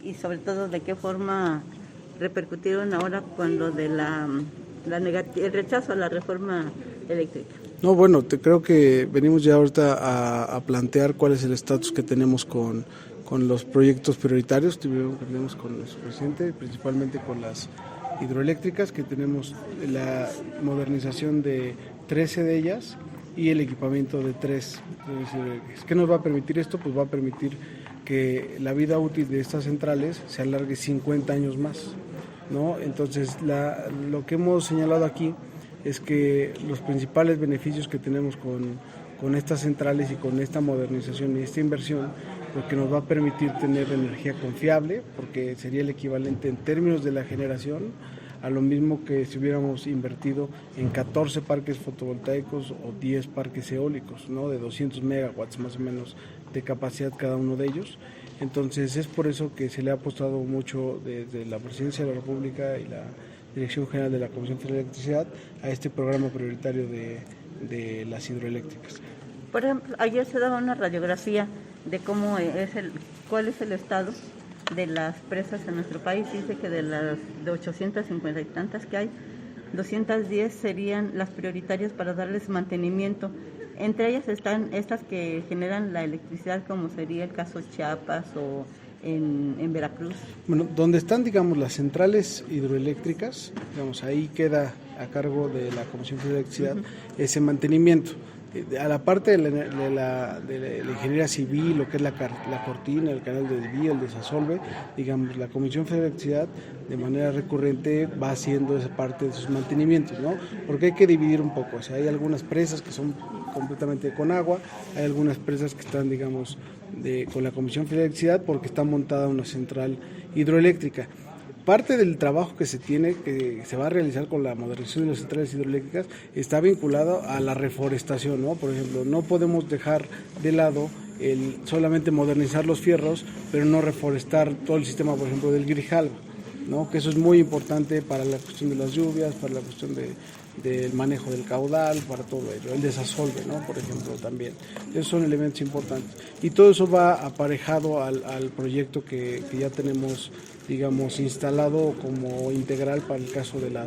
Y sobre todo, ¿de qué forma repercutieron ahora con lo de el rechazo a la reforma eléctrica? No, bueno, creo que venimos ya ahorita a plantear cuál es el estatus que tenemos con los proyectos prioritarios que tenemos con nuestro presidente, principalmente con las hidroeléctricas, que tenemos la modernización de 13 de ellas y el equipamiento de 3. ¿Qué nos va a permitir esto? Pues va a permitir que la vida útil de estas centrales se alargue 50 años más, ¿no? Entonces, lo que hemos señalado aquí es que los principales beneficios que tenemos con estas centrales y con esta modernización y esta inversión, porque nos va a permitir tener energía confiable, porque sería el equivalente en términos de la generación a lo mismo que si hubiéramos invertido en 14 parques fotovoltaicos o 10 parques eólicos, ¿no? De 200 megawatts más o menos de capacidad cada uno de ellos. Entonces es por eso que se le ha apostado mucho desde la Presidencia de la República y la Dirección General de la Comisión Federal de Electricidad a este programa prioritario de las hidroeléctricas. Por ejemplo, ayer se daba una radiografía de cuál es el estado de las presas en nuestro país. Dice que de 850 y tantas que hay, 210 serían las prioritarias para darles mantenimiento. Entre ellas están estas que generan la electricidad, como sería el caso Chiapas o en Veracruz. Bueno, donde están, digamos, las centrales hidroeléctricas, digamos, ahí queda a cargo de la Comisión Federal de Electricidad ese mantenimiento. A la parte de la ingeniería civil, lo que es la cortina, el canal de desvío, el desasolve, digamos, la Comisión Federal de Electricidad de manera recurrente va haciendo esa parte de sus mantenimientos, ¿no? Porque hay que dividir un poco, o sea, hay algunas presas que son completamente con agua, hay algunas presas que están, digamos, con la Comisión Federal de Electricidad porque está montada una central hidroeléctrica. Parte del trabajo que se va a realizar con la modernización de las centrales hidroeléctricas está vinculado a la reforestación, ¿no? Por ejemplo, no podemos dejar de lado solamente modernizar los fierros, pero no reforestar todo el sistema, por ejemplo, del Grijalva, ¿no? Que eso es muy importante para la cuestión de las lluvias, para la cuestión del manejo del caudal, para todo ello, el desasolve, ¿no? Por ejemplo, también. Esos son elementos importantes. Y todo eso va aparejado al proyecto que ya tenemos, digamos, instalado como integral para el caso de la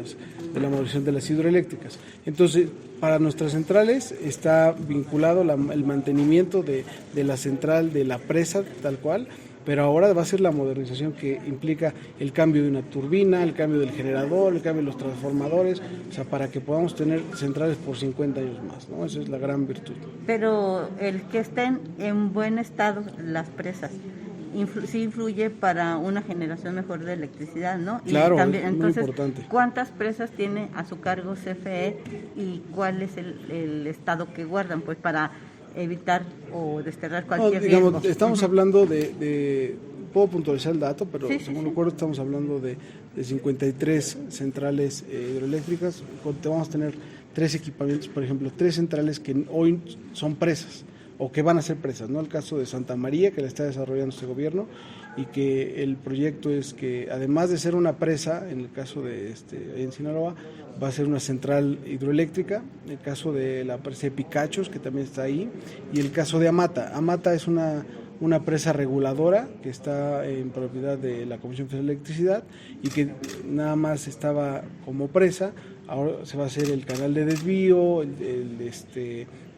modernización de las hidroeléctricas. Entonces, para nuestras centrales está vinculado el mantenimiento de la central, de la presa, tal cual, pero ahora va a ser la modernización que implica el cambio de una turbina, el cambio del generador, el cambio de los transformadores, o sea, para que podamos tener centrales por 50 años más, ¿no? Esa es la gran virtud. Pero el que estén en buen estado las presas, sí influye para una generación mejor de electricidad, ¿no? Claro, y también, es muy entonces, importante. ¿cuántas presas tiene a su cargo CFE y cuál es el estado que guardan, pues, para evitar o desterrar cualquier riesgo? Estamos hablando puedo puntualizar el dato, pero sí, según recuerdo estamos hablando de 53 centrales hidroeléctricas. Vamos a tener 3 equipamientos, por ejemplo, 3 centrales que hoy son presas o que van a ser presas, ¿no? El caso de Santa María, que la está desarrollando este gobierno, y que el proyecto es que, además de ser una presa, en el caso de en Sinaloa, va a ser una central hidroeléctrica. El caso de la presa de Picachos, que también está ahí, y el caso de Amata. Amata es una presa reguladora que está en propiedad de la Comisión Federal de Electricidad y que nada más estaba como presa. Ahora se va a hacer el canal de desvío,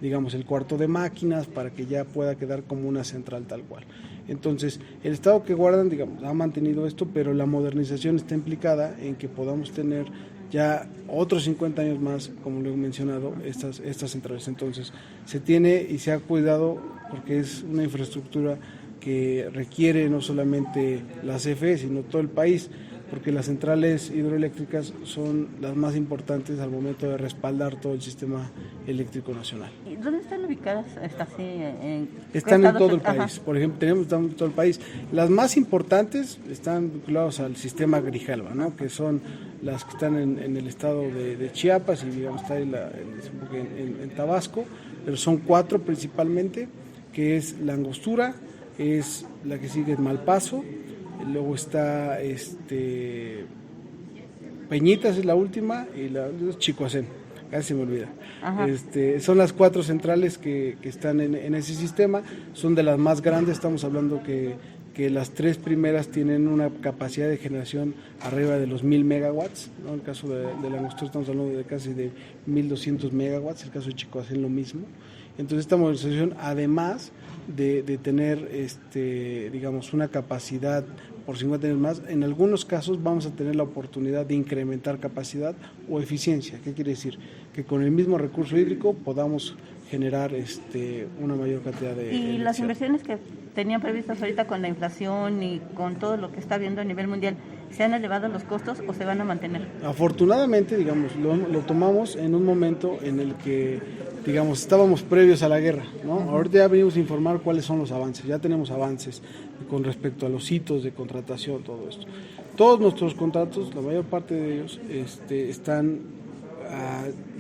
digamos, el cuarto de máquinas, para que ya pueda quedar como una central tal cual. Entonces, el estado que guardan, digamos, ha mantenido esto, pero la modernización está implicada en que podamos tener ya otros 50 años más, como lo he mencionado, estas centrales. Entonces, se tiene y se ha cuidado porque es una infraestructura que requiere no solamente la CFE, sino todo el país, porque las centrales hidroeléctricas son las más importantes al momento de respaldar todo el sistema eléctrico nacional. ¿Y dónde están ubicadas? Están en todo el país. Por ejemplo, están en todo el país. Las más importantes están vinculadas al sistema Grijalva, ¿no? Que son las que están en el estado de Chiapas y, digamos, está en Tabasco, pero son 4 principalmente, que es La Angostura, es la que sigue en Malpaso, luego está Peñitas, es la última, y la Chicoacén, casi se me olvida. Son las 4 centrales que están en ese sistema, son de las más grandes. Estamos hablando que que las 3 primeras tienen una capacidad de generación arriba de los 1000 megawatts, ¿no? En el caso de la Angostura estamos hablando de casi de 1200 megawatts, el caso de Chicoacén lo mismo. Entonces esta modernización, además de tener digamos una capacidad por 50 años más, en algunos casos vamos a tener la oportunidad de incrementar capacidad o eficiencia. ¿Qué quiere decir? Que con el mismo recurso hídrico podamos generar una mayor cantidad de energía. Las inversiones que tenían previstas ahorita con la inflación y con todo lo que está viendo a nivel mundial, ¿se han elevado los costos o se van a mantener? Afortunadamente, digamos, lo tomamos en un momento en el que, digamos, estábamos previos a la guerra, ¿no? Uh-huh. Ahorita ya venimos a informar cuáles son los avances, ya tenemos avances con respecto a los hitos de contratación, todo esto. Todos nuestros contratos, la mayor parte de ellos, están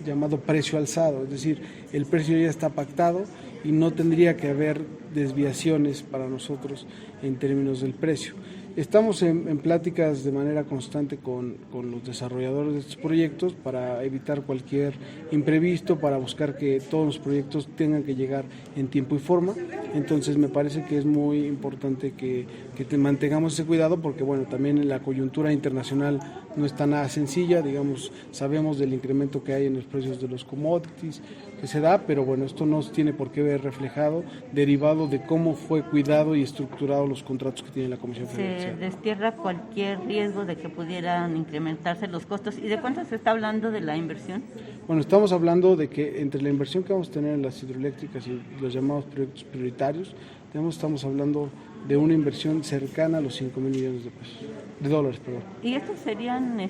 llamado precio alzado, es decir, el precio ya está pactado y no tendría que haber desviaciones para nosotros en términos del precio. Estamos en pláticas de manera constante con los desarrolladores de estos proyectos para evitar cualquier imprevisto, para buscar que todos los proyectos tengan que llegar en tiempo y forma. Entonces me parece que es muy importante que mantengamos ese cuidado porque bueno, también la coyuntura internacional no está nada sencilla, digamos, sabemos del incremento que hay en los precios de los commodities que se da, pero bueno, esto no tiene por qué ver reflejado, derivado de cómo fue cuidado y estructurado los contratos que tiene la Comisión Federal. Se destierra cualquier riesgo de que pudieran incrementarse los costos. ¿Y de cuánto se está hablando de la inversión? Bueno, estamos hablando de que entre la inversión que vamos a tener en las hidroeléctricas y los llamados proyectos prioritarios, estamos hablando de una inversión cercana a los 5,000 millones de dólares. ¿Y estos serían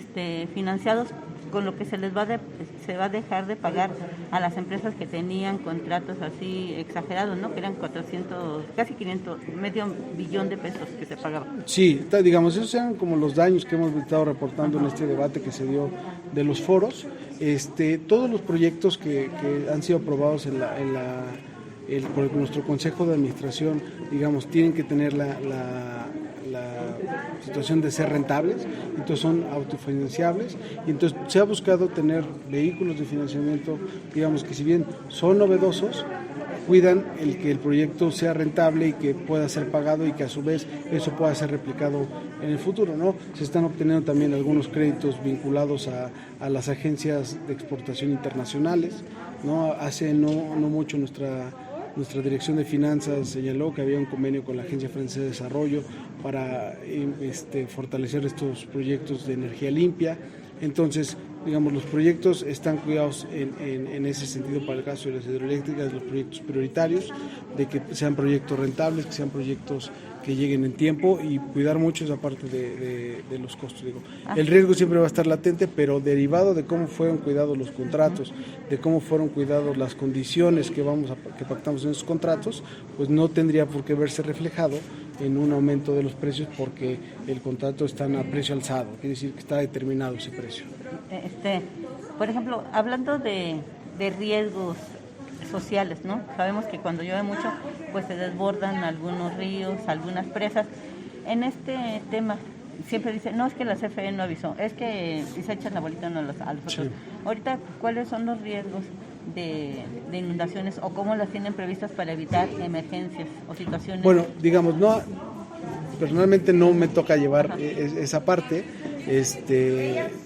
financiados con lo que se va a dejar de pagar a las empresas que tenían contratos así exagerados, ¿no? Que eran 400, casi 500, medio billón de pesos que se pagaban? Sí, digamos, esos eran como los daños que hemos estado reportando en este debate que se dio de los foros. Todos los proyectos que han sido aprobados por nuestro Consejo de Administración, digamos, tienen que tener la situación de ser rentables, entonces son autofinanciables, y entonces se ha buscado tener vehículos de financiamiento, digamos, que si bien son novedosos, cuidan el que el proyecto sea rentable y que pueda ser pagado y que a su vez eso pueda ser replicado en el futuro, ¿no? Se están obteniendo también algunos créditos vinculados a las agencias de exportación internacionales, ¿no? Hace no mucho nuestra Dirección de Finanzas señaló que había un convenio con la Agencia Francesa de Desarrollo para fortalecer estos proyectos de energía limpia. Entonces, digamos, los proyectos están cuidados en ese sentido para el caso de las hidroeléctricas, los proyectos prioritarios, de que sean proyectos rentables, que sean proyectos que lleguen en tiempo y cuidar mucho esa parte de los costos. El riesgo siempre va a estar latente, pero derivado de cómo fueron cuidados los contratos, de cómo fueron cuidados las condiciones que pactamos en esos contratos, pues no tendría por qué verse reflejado en un aumento de los precios porque el contrato está a precio alzado, quiere decir que está determinado ese precio. Por ejemplo, hablando de riesgos sociales, ¿no? Sabemos que cuando llueve mucho, pues se desbordan algunos ríos, algunas presas. En este tema siempre dicen, no, es que la CFE no avisó, es que y se echan la bolita a los otros. Sí. Ahorita, ¿cuáles son los riesgos de inundaciones o cómo las tienen previstas para evitar emergencias o situaciones? Bueno, digamos, personalmente no me toca llevar esa parte.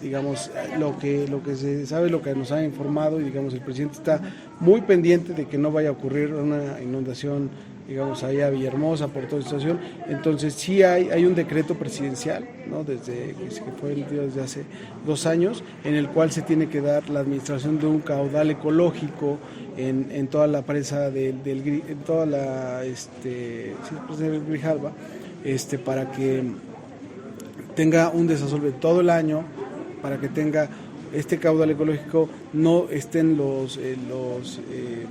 Digamos, lo que se sabe, lo que nos ha informado, y digamos, el presidente está muy pendiente de que no vaya a ocurrir una inundación, digamos, ahí a Villahermosa por toda la situación. Entonces sí hay un decreto presidencial, ¿no? Que fue emitido desde hace 2 años, en el cual se tiene que dar la administración de un caudal ecológico en toda la presa en toda la presa del Grijalva, para que tenga un desasolve todo el año, para que tenga este caudal ecológico, no estén los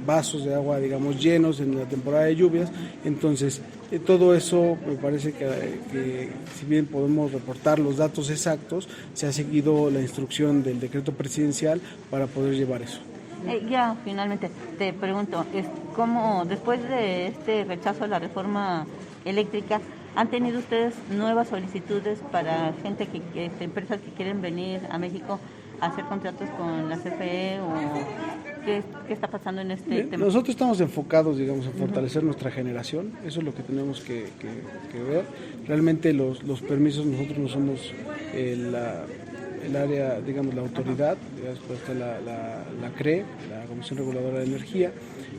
vasos de agua, digamos, llenos en la temporada de lluvias. Entonces, todo eso me parece que si bien podemos reportar los datos exactos, se ha seguido la instrucción del decreto presidencial para poder llevar eso. Ya, finalmente, te pregunto, ¿cómo después de este rechazo a la reforma eléctrica, han tenido ustedes nuevas solicitudes para gente empresas que quieren venir a México a hacer contratos con la CFE ¿Qué está pasando en este tema? Nosotros estamos enfocados, digamos, en fortalecer nuestra generación, eso es lo que tenemos que ver. Realmente los permisos, nosotros no somos el área, digamos, la autoridad, después está la CRE, la Comisión Reguladora de Energía.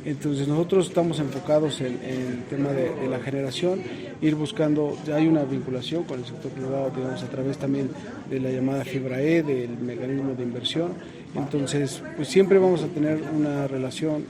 Entonces nosotros estamos enfocados en el tema de la generación, ir buscando, ya hay una vinculación con el sector privado, digamos, a través también de la llamada FIBRAE, del mecanismo de inversión. Entonces, pues siempre vamos a tener una relación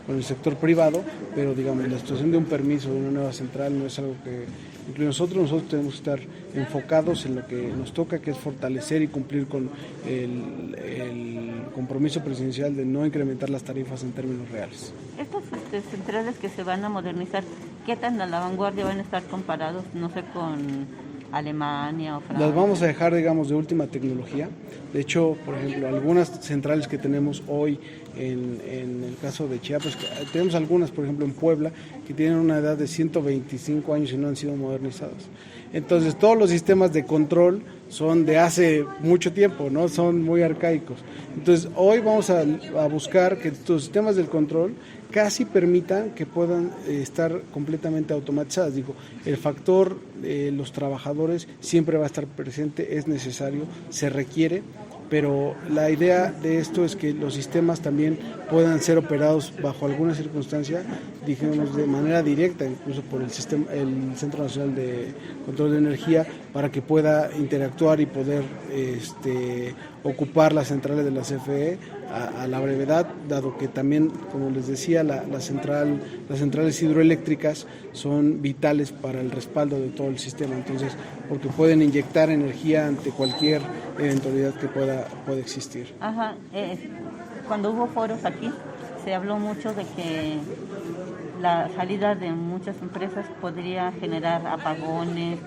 con el sector privado, pero digamos, la situación de un permiso de una nueva central no es algo que incluye nosotros tenemos que estar enfocados en lo que nos toca, que es fortalecer y cumplir con el compromiso presidencial de no incrementar las tarifas en términos reales. Estas centrales que se van a modernizar, ¿qué tan a la vanguardia van a estar comparados, no sé, con Alemania o Francia? Las vamos a dejar, digamos, de última tecnología. De hecho, por ejemplo, algunas centrales que tenemos hoy en el caso de Chiapas, tenemos algunas, por ejemplo, en Puebla, que tienen una edad de 125 años y no han sido modernizadas. Entonces, todos los sistemas de control son de hace mucho tiempo, ¿no? Son muy arcaicos. Entonces, hoy vamos a buscar que estos sistemas del control casi permitan que puedan estar completamente automatizadas. Digo, el factor de los trabajadores siempre va a estar presente, es necesario, se requiere, pero la idea de esto es que los sistemas también puedan ser operados bajo alguna circunstancia, dijimos de manera directa, incluso por el Centro Nacional de Control de Energía, para que pueda interactuar y poder ocupar las centrales de la CFE a la brevedad, dado que también, como les decía, las centrales hidroeléctricas son vitales para el respaldo de todo el sistema, entonces, porque pueden inyectar energía ante cualquier eventualidad que pueda existir. Ajá, cuando hubo foros aquí, se habló mucho de que la salida de muchas empresas podría generar apagones,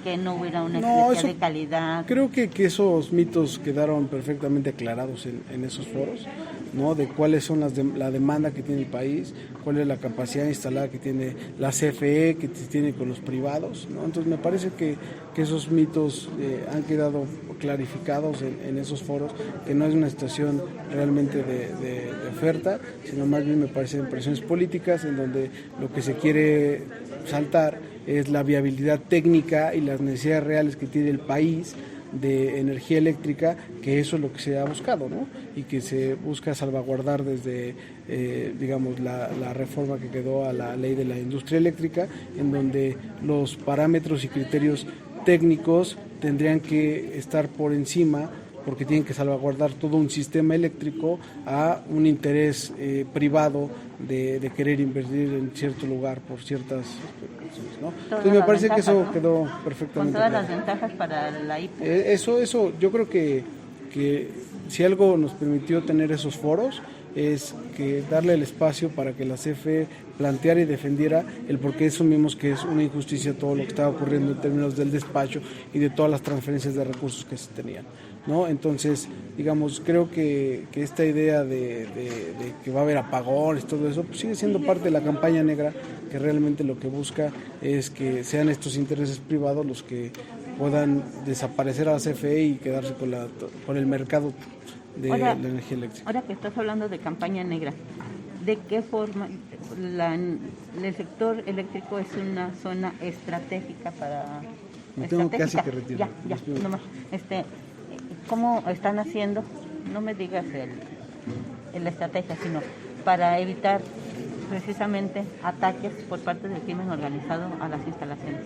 que no hubiera una electricidad de calidad. Creo que esos mitos quedaron perfectamente aclarados en esos foros, ¿no? De cuáles son la demanda que tiene el país, cuál es la capacidad instalada que tiene la CFE, que tiene con los privados, ¿no? Entonces me parece que esos mitos han quedado clarificados en esos foros, que no es una situación realmente de oferta, sino más bien me parecen presiones políticas en donde lo que se quiere saltar es la viabilidad técnica y las necesidades reales que tiene el país de energía eléctrica, que eso es lo que se ha buscado, ¿no? Y que se busca salvaguardar desde, digamos, la reforma que quedó a la ley de la industria eléctrica, en donde los parámetros y criterios técnicos tendrían que estar por encima, porque tienen que salvaguardar todo un sistema eléctrico a un interés privado de querer invertir en cierto lugar por ciertas cuestiones, ¿no? Entonces me parece que eso, ¿no?, quedó perfectamente con todas claro. Las ventajas para la IP. Eso yo creo que si algo nos permitió tener esos foros es que darle el espacio para que la CFE planteara y defendiera el por qué asumimos que es una injusticia todo lo que estaba ocurriendo en términos del despacho y de todas las transferencias de recursos que se tenían, ¿no? Entonces, digamos, creo que esta idea de que va a haber apagones, todo eso, pues sigue siendo parte de la campaña negra, que realmente lo que busca es que sean estos intereses privados los que puedan desaparecer a la CFE y quedarse con el mercado de la energía eléctrica. Ahora que estás hablando de campaña negra, ¿de qué forma el sector eléctrico es una zona estratégica para... Me tengo casi que retirar. Ya, nomás. ¿Cómo están haciendo? No me digas la estrategia, sino para evitar precisamente ataques por parte del crimen organizado a las instalaciones.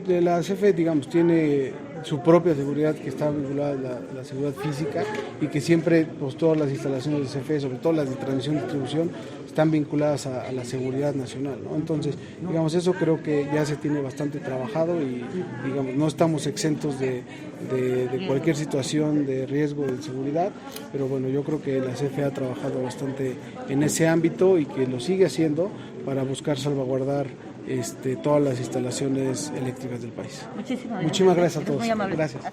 De la CFE, digamos, tiene su propia seguridad, que está vinculada a la seguridad física, y que siempre, pues, todas las instalaciones de CFE, sobre todo las de transmisión y distribución, están vinculadas a la seguridad nacional, ¿no? Entonces, digamos, eso creo que ya se tiene bastante trabajado y, digamos, no estamos exentos de cualquier situación de riesgo de seguridad, pero bueno, yo creo que la CFE ha trabajado bastante en ese ámbito y que lo sigue haciendo para buscar salvaguardar todas las instalaciones eléctricas del país. Muchísimas gracias a todos. Muy amable. Gracias.